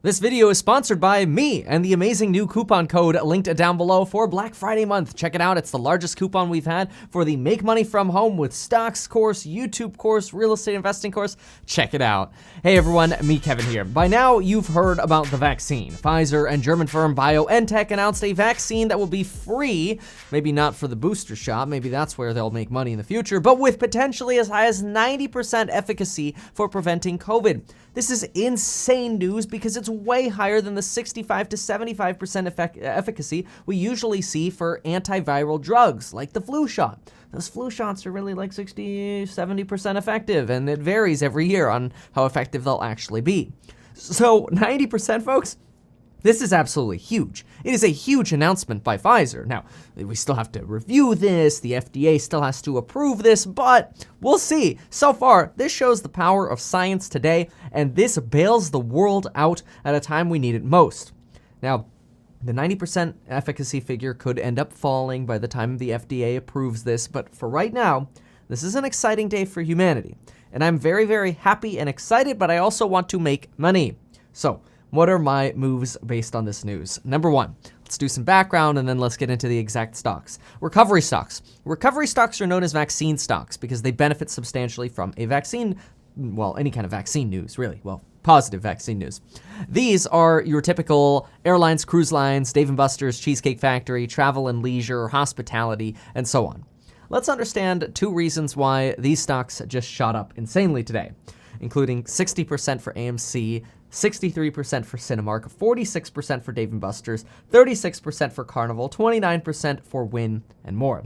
This video is sponsored by me and the amazing new coupon code linked down below for Black Friday month. Check it out. It's the largest coupon we've had for the Make Money From Home with Stocks course, YouTube course, real estate investing course. Check it out. Hey everyone, me Kevin here. By now you've heard about the vaccine. Pfizer and German firm BioNTech announced a vaccine that will be free, maybe not for the booster shot, maybe that's where they'll make money in the future, but with potentially as high as 90% efficacy for preventing COVID. This is insane news because it's way higher than the 65 to 75% efficacy we usually see for antiviral drugs, like the flu shot. Those flu shots are really like 60, 70% effective, and it varies every year on how effective they'll actually be. So 90%, folks? This is absolutely huge. It is a huge announcement by Pfizer. Now, we still have to review this, the FDA still has to approve this, but we'll see. So far, this shows the power of science today, and this bails the world out at a time we need it most. Now, the 90% efficacy figure could end up falling by the time the FDA approves this, but for right now, this is an exciting day for humanity. And I'm very, very happy and excited, but I also want to make money. So, what are my moves based on this news? Number one, let's do some background and then let's get into the exact stocks. Recovery stocks. Recovery stocks are known as vaccine stocks because they benefit substantially from a vaccine, well, any kind of vaccine news, really. Well, positive vaccine news. These are your typical airlines, cruise lines, Dave & Buster's, Cheesecake Factory, travel and leisure, hospitality, and so on. Let's understand two reasons why these stocks just shot up insanely today, including 60% for AMC, 63% for Cinemark, 46% for Dave & Buster's, 36% for Carnival, 29% for Wynn, and more.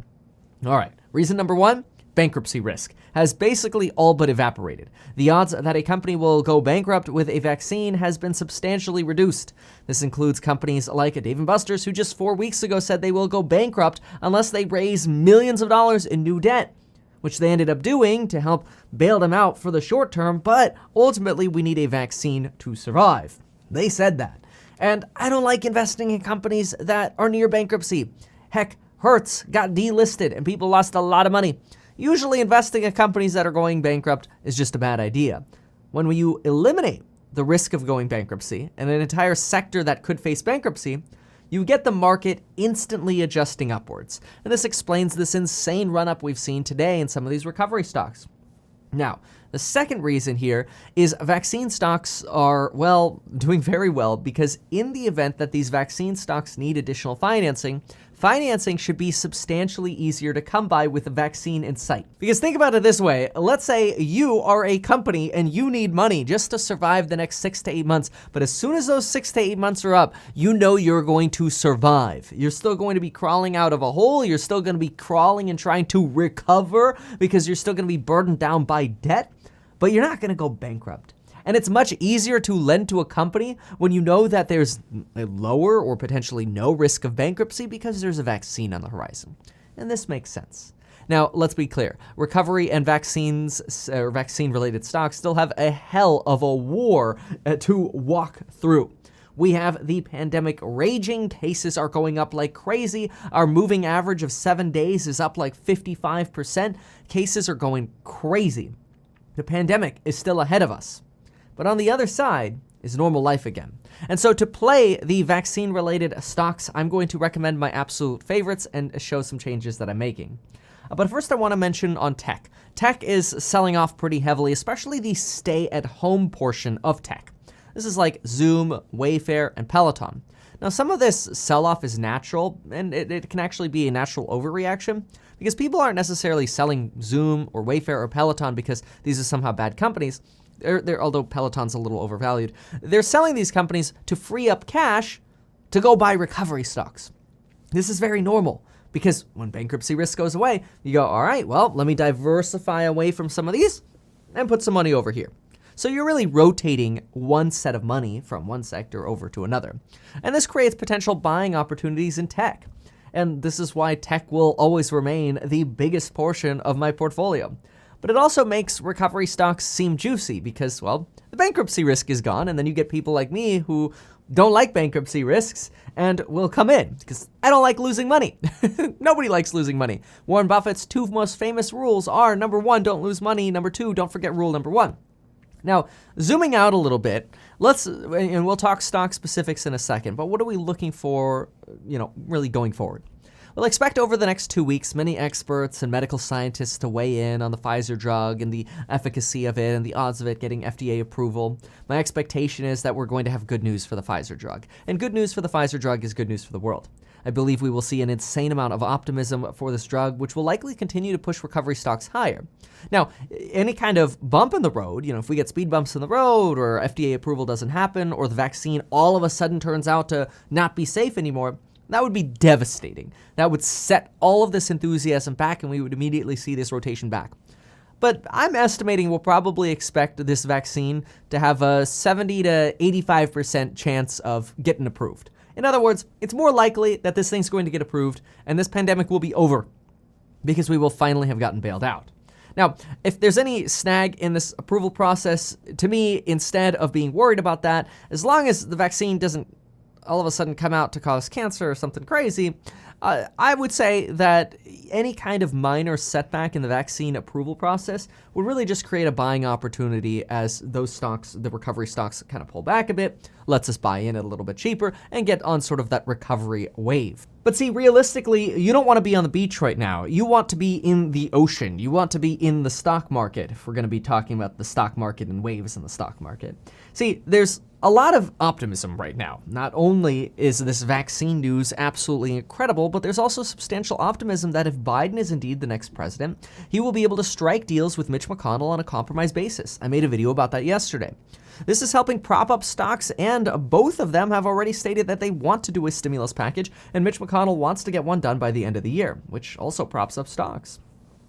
All right, reason number one, bankruptcy risk has basically all but evaporated. The odds that a company will go bankrupt with a vaccine has been substantially reduced. This includes companies like Dave & Buster's, who just 4 weeks ago said they will go bankrupt unless they raise millions of dollars in new debt, which they ended up doing to help bail them out for the short term, but ultimately we need a vaccine to survive. They said that. And I don't like investing in companies that are near bankruptcy. Heck, Hertz got delisted and people lost a lot of money. Usually investing in companies that are going bankrupt is just a bad idea. When you eliminate the risk of going bankruptcy and an entire sector that could face bankruptcy, you get the market instantly adjusting upwards. And this explains this insane run-up we've seen today in some of these recovery stocks. Now, the second reason here is vaccine stocks are, well, doing very well because in the event that these vaccine stocks need additional financing should be substantially easier to come by with a vaccine in sight. Because think about it this way, let's say you are a company and you need money just to survive the next 6 to 8 months, but as soon as those 6 to 8 months are up, you know you're going to survive. You're still going to be crawling out of a hole, you're still going to be crawling and trying to recover because you're still going to be burdened down by debt, but you're not going to go bankrupt. And it's much easier to lend to a company when you know that there's a lower or potentially no risk of bankruptcy because there's a vaccine on the horizon. And this makes sense. Now, let's be clear. Recovery and vaccines or vaccine-related stocks still have a hell of a war to walk through. We have the pandemic raging. Cases are going up like crazy. Our moving average of 7 days is up like 55%. Cases are going crazy. The pandemic is still ahead of us. But on the other side is normal life again. And so to play the vaccine-related stocks, I'm going to recommend my absolute favorites and show some changes that I'm making. But first I want to mention on tech. Tech is selling off pretty heavily, especially the stay-at-home portion of tech. This is like Zoom, Wayfair, and Peloton. Now some of this sell-off is natural, and it can actually be a natural overreaction, because people aren't necessarily selling Zoom or Wayfair or Peloton because these are somehow bad companies. Although Peloton's a little overvalued, they're selling these companies to free up cash to go buy recovery stocks. This is very normal because when bankruptcy risk goes away, you go, all right, well, let me diversify away from some of these and put some money over here. So you're really rotating one set of money from one sector over to another. And this creates potential buying opportunities in tech. And this is why tech will always remain the biggest portion of my portfolio. But it also makes recovery stocks seem juicy because, well, the bankruptcy risk is gone, and then you get people like me who don't like bankruptcy risks and will come in because I don't like losing money. Nobody likes losing money. Warren Buffett's two most famous rules are, number one, don't lose money. Number two, don't forget rule number one. Now, zooming out a little bit, and we'll talk stock specifics in a second, but what are we looking for, really going forward? We'll expect over the next 2 weeks many experts and medical scientists to weigh in on the Pfizer drug and the efficacy of it and the odds of it getting FDA approval. My expectation is that we're going to have good news for the Pfizer drug. And good news for the Pfizer drug is good news for the world. I believe we will see an insane amount of optimism for this drug, which will likely continue to push recovery stocks higher. Now, any kind of bump in the road, if we get speed bumps in the road or FDA approval doesn't happen or the vaccine all of a sudden turns out to not be safe anymore, that would be devastating. That would set all of this enthusiasm back and we would immediately see this rotation back. But I'm estimating we'll probably expect this vaccine to have a 70 to 85% chance of getting approved. In other words, it's more likely that this thing's going to get approved and this pandemic will be over because we will finally have gotten bailed out. Now, if there's any snag in this approval process, to me, instead of being worried about that, as long as the vaccine doesn't all of a sudden come out to cause cancer or something crazy, I would say that any kind of minor setback in the vaccine approval process would really just create a buying opportunity as those stocks, the recovery stocks, kind of pull back a bit, lets us buy in at a little bit cheaper and get on sort of that recovery wave. But see, realistically, you don't want to be on the beach right now. You want to be in the ocean. You want to be in the stock market, if we're going to be talking about the stock market and waves in the stock market. See, there's a lot of optimism right now. Not only is this vaccine news absolutely incredible, but there's also substantial optimism that if Biden is indeed the next president, he will be able to strike deals with Mitch McConnell on a compromise basis. I made a video about that yesterday. This is helping prop up stocks, and both of them have already stated that they want to do a stimulus package, and Mitch McConnell wants to get one done by the end of the year, which also props up stocks.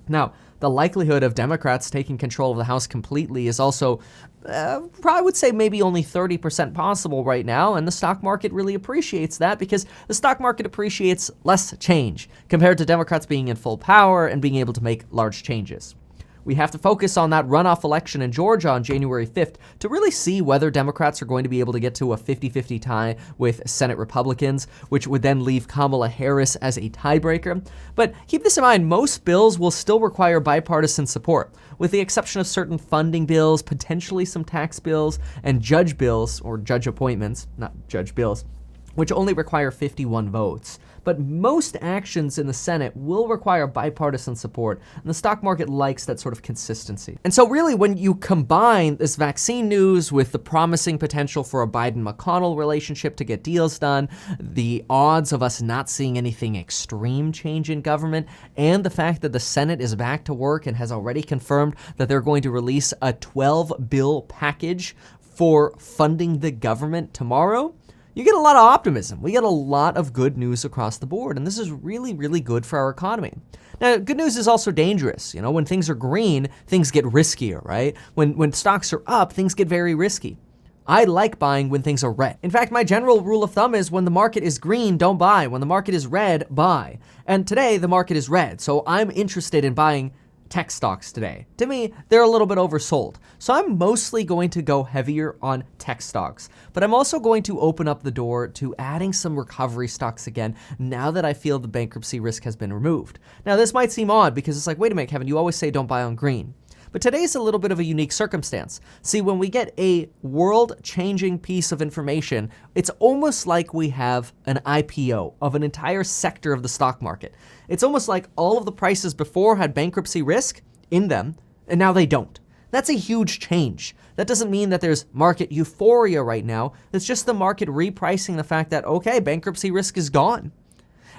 Now, the likelihood of Democrats taking control of the House completely is also, I would say maybe only 30% possible right now, and the stock market really appreciates that because the stock market appreciates less change compared to Democrats being in full power and being able to make large changes. We have to focus on that runoff election in Georgia on January 5th to really see whether Democrats are going to be able to get to a 50-50 tie with Senate Republicans, which would then leave Kamala Harris as a tiebreaker. But keep this in mind, most bills will still require bipartisan support, with the exception of certain funding bills, potentially some tax bills, and judge bills, or judge appointments, not judge bills, which only require 51 votes. But most actions in the Senate will require bipartisan support, and the stock market likes that sort of consistency. And so really, when you combine this vaccine news with the promising potential for a Biden-McConnell relationship to get deals done, the odds of us not seeing anything extreme change in government, and the fact that the Senate is back to work and has already confirmed that they're going to release a 12-bill package for funding the government tomorrow, you get a lot of optimism. We get a lot of good news across the board, and this is really, really good for our economy. Now, good news is also dangerous. When things are green, things get riskier, right? When stocks are up, things get very risky. I like buying when things are red. In fact, my general rule of thumb is when the market is green, don't buy. When the market is red, buy. And today, the market is red, so I'm interested in buying tech stocks today. To me, they're a little bit oversold. So I'm mostly going to go heavier on tech stocks, but I'm also going to open up the door to adding some recovery stocks again now that I feel the bankruptcy risk has been removed. Now, this might seem odd because it's like, wait a minute, Kevin, you always say don't buy on green. But today's a little bit of a unique circumstance. See, when we get a world-changing piece of information, it's almost like we have an IPO of an entire sector of the stock market. It's almost like all of the prices before had bankruptcy risk in them, and now they don't. That's a huge change. That doesn't mean that there's market euphoria right now. It's just the market repricing the fact that, okay, bankruptcy risk is gone.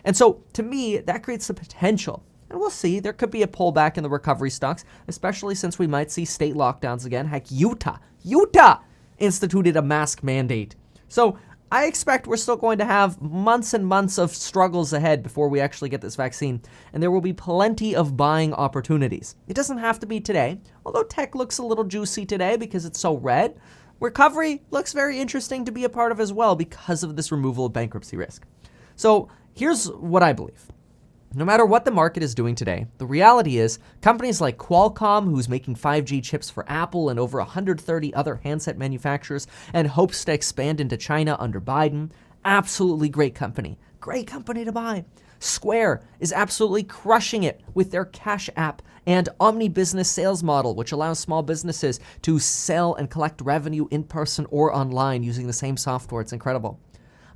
And so, to me, that creates the potential. And we'll see, there could be a pullback in the recovery stocks, especially since we might see state lockdowns again. Heck, Utah instituted a mask mandate. So I expect we're still going to have months and months of struggles ahead before we actually get this vaccine, and there will be plenty of buying opportunities. It doesn't have to be today, although tech looks a little juicy today because it's so red. Recovery looks very interesting to be a part of as well because of this removal of bankruptcy risk. So here's what I believe. No matter what the market is doing today, the reality is companies like Qualcomm, who's making 5G chips for Apple and over 130 other handset manufacturers and hopes to expand into China under Biden, absolutely great company to buy. Square is absolutely crushing it with their Cash App and omni-business sales model, which allows small businesses to sell and collect revenue in person or online using the same software. It's incredible.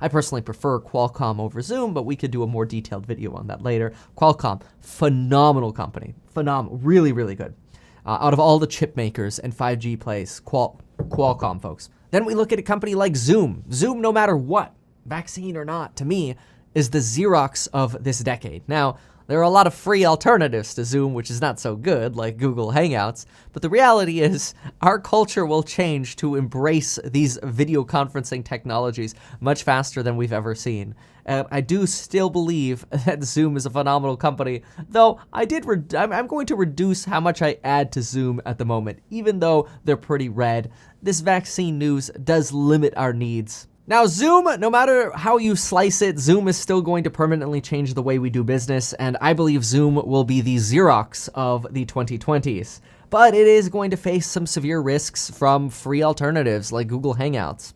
I personally prefer Qualcomm over Zoom, but we could do a more detailed video on that later. Qualcomm, phenomenal company. Phenomenal. Really, really good. Out of all the chip makers and 5G plays, Qualcomm, folks. Then we look at a company like Zoom. Zoom, no matter what, vaccine or not, to me, is the Xerox of this decade. Now, there are a lot of free alternatives to Zoom, which is not so good, like Google Hangouts, but the reality is our culture will change to embrace these video conferencing technologies much faster than we've ever seen. And I do still believe that Zoom is a phenomenal company, though I'm going to reduce how much I add to Zoom at the moment, even though they're pretty red. This vaccine news does limit our needs. Now, Zoom, no matter how you slice it, Zoom is still going to permanently change the way we do business, and I believe Zoom will be the Xerox of the 2020s. But it is going to face some severe risks from free alternatives like Google Hangouts.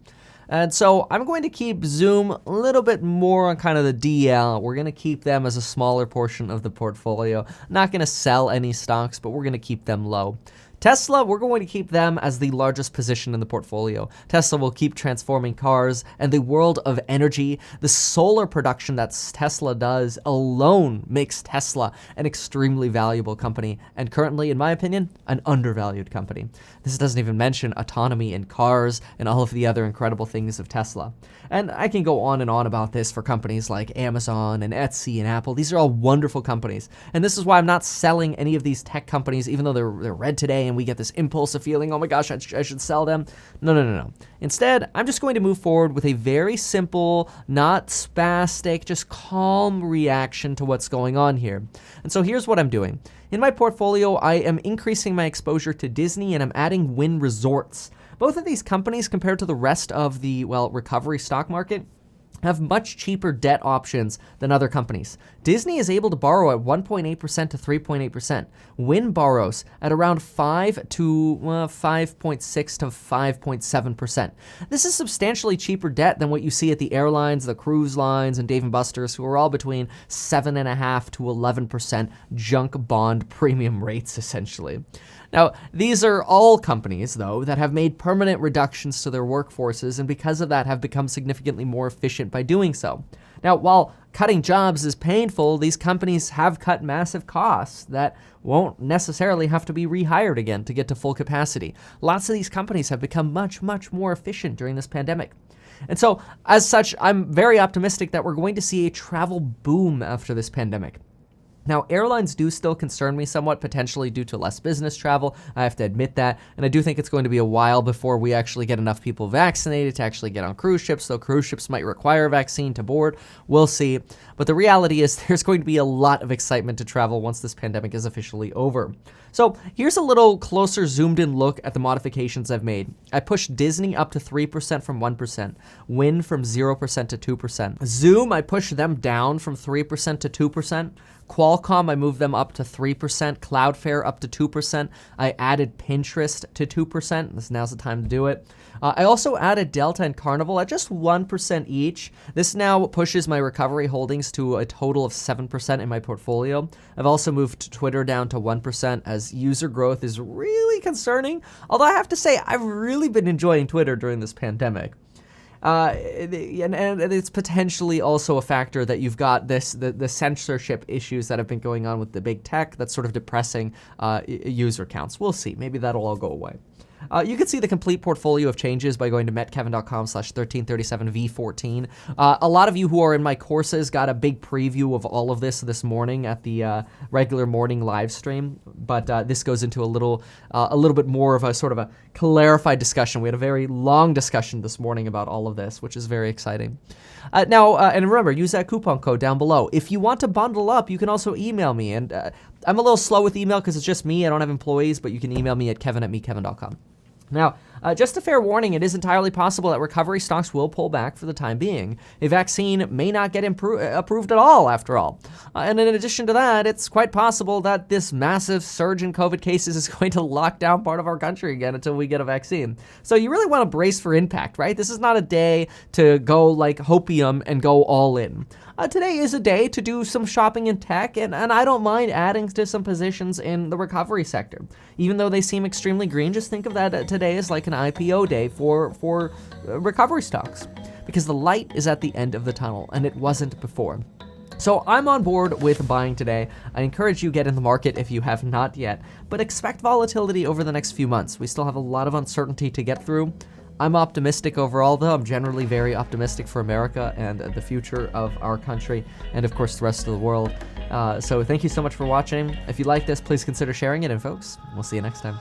And so I'm going to keep Zoom a little bit more on kind of the DL. We're going to keep them as a smaller portion of the portfolio. Not going to sell any stocks, but we're going to keep them low. Tesla, we're going to keep them as the largest position in the portfolio. Tesla will keep transforming cars and the world of energy. The solar production that Tesla does alone makes Tesla an extremely valuable company, and currently, in my opinion, an undervalued company. This doesn't even mention autonomy in cars and all of the other incredible things of Tesla. And I can go on and on about this for companies like Amazon and Etsy and Apple. These are all wonderful companies. And this is why I'm not selling any of these tech companies, even though they're red today and we get this impulsive feeling, oh my gosh, I should sell them. No. Instead, I'm just going to move forward with a very simple, not spastic, just calm reaction to what's going on here. And so here's what I'm doing. In my portfolio, I am increasing my exposure to Disney and I'm adding Wynn Resorts. Both of these companies, compared to the rest of the, recovery stock market, have much cheaper debt options than other companies. Disney is able to borrow at 1.8% to 3.8%. Wynn borrows at around 5.6 to 5.7%. This is substantially cheaper debt than what you see at the airlines, the cruise lines, and Dave & Buster's, who are all between 7.5% to 11% junk bond premium rates, essentially. Now, these are all companies, though, that have made permanent reductions to their workforces and because of that have become significantly more efficient by doing so. Now, while cutting jobs is painful, these companies have cut massive costs that won't necessarily have to be rehired again to get to full capacity. Lots of these companies have become much, much more efficient during this pandemic. And so, as such, I'm very optimistic that we're going to see a travel boom after this pandemic. Now, airlines do still concern me somewhat, potentially due to less business travel. I have to admit that. And I do think it's going to be a while before we actually get enough people vaccinated to actually get on cruise ships, though cruise ships might require a vaccine to board. We'll see. But the reality is there's going to be a lot of excitement to travel once this pandemic is officially over. So here's a little closer zoomed in look at the modifications I've made. I pushed Disney up to 3% from 1%, Wynn from 0% to 2%. Zoom, I pushed them down from 3% to 2%. Qualcomm, I moved them up to 3%, Cloudflare up to 2%. I added Pinterest to 2%. Now's the time to do it. I also added Delta and Carnival at just 1% each. This now pushes my recovery holdings to a total of 7% in my portfolio. I've also moved Twitter down to 1% as user growth is really concerning. Although I have to say, I've really been enjoying Twitter during this pandemic. And it's potentially also a factor that you've got the censorship issues that have been going on with the big tech that's sort of depressing user counts. We'll see. Maybe that'll all go away. You can see the complete portfolio of changes by going to metkevin.com/1337v14. A lot of you who are in my courses got a big preview of all of this morning at the regular morning live stream, but this goes into a little bit more of a sort of a clarified discussion. We had a very long discussion this morning about all of this, which is very exciting. Now, and remember, use that coupon code down below. If you want to bundle up, you can also email me, and I'm a little slow with email because it's just me. I don't have employees, but you can email me at kevin@meetkevin.com. Now, Just a fair warning, it is entirely possible that recovery stocks will pull back for the time being. A vaccine may not get approved at all, after all. And in addition to that, it's quite possible that this massive surge in COVID cases is going to lock down part of our country again until we get a vaccine. So you really want to brace for impact, right? This is not a day to go like hopium and go all in. Today is a day to do some shopping in tech, and I don't mind adding to some positions in the recovery sector. Even though they seem extremely green, just think of that today as like an IPO day for recovery stocks, because the light is at the end of the tunnel, and it wasn't before. So I'm on board with buying today. I encourage you get in the market if you have not yet, but expect volatility over the next few months. We still have a lot of uncertainty to get through. I'm optimistic overall, though. I'm generally very optimistic for America and the future of our country, and of course the rest of the world. So thank you so much for watching. If you like this, please consider sharing it, and folks, we'll see you next time.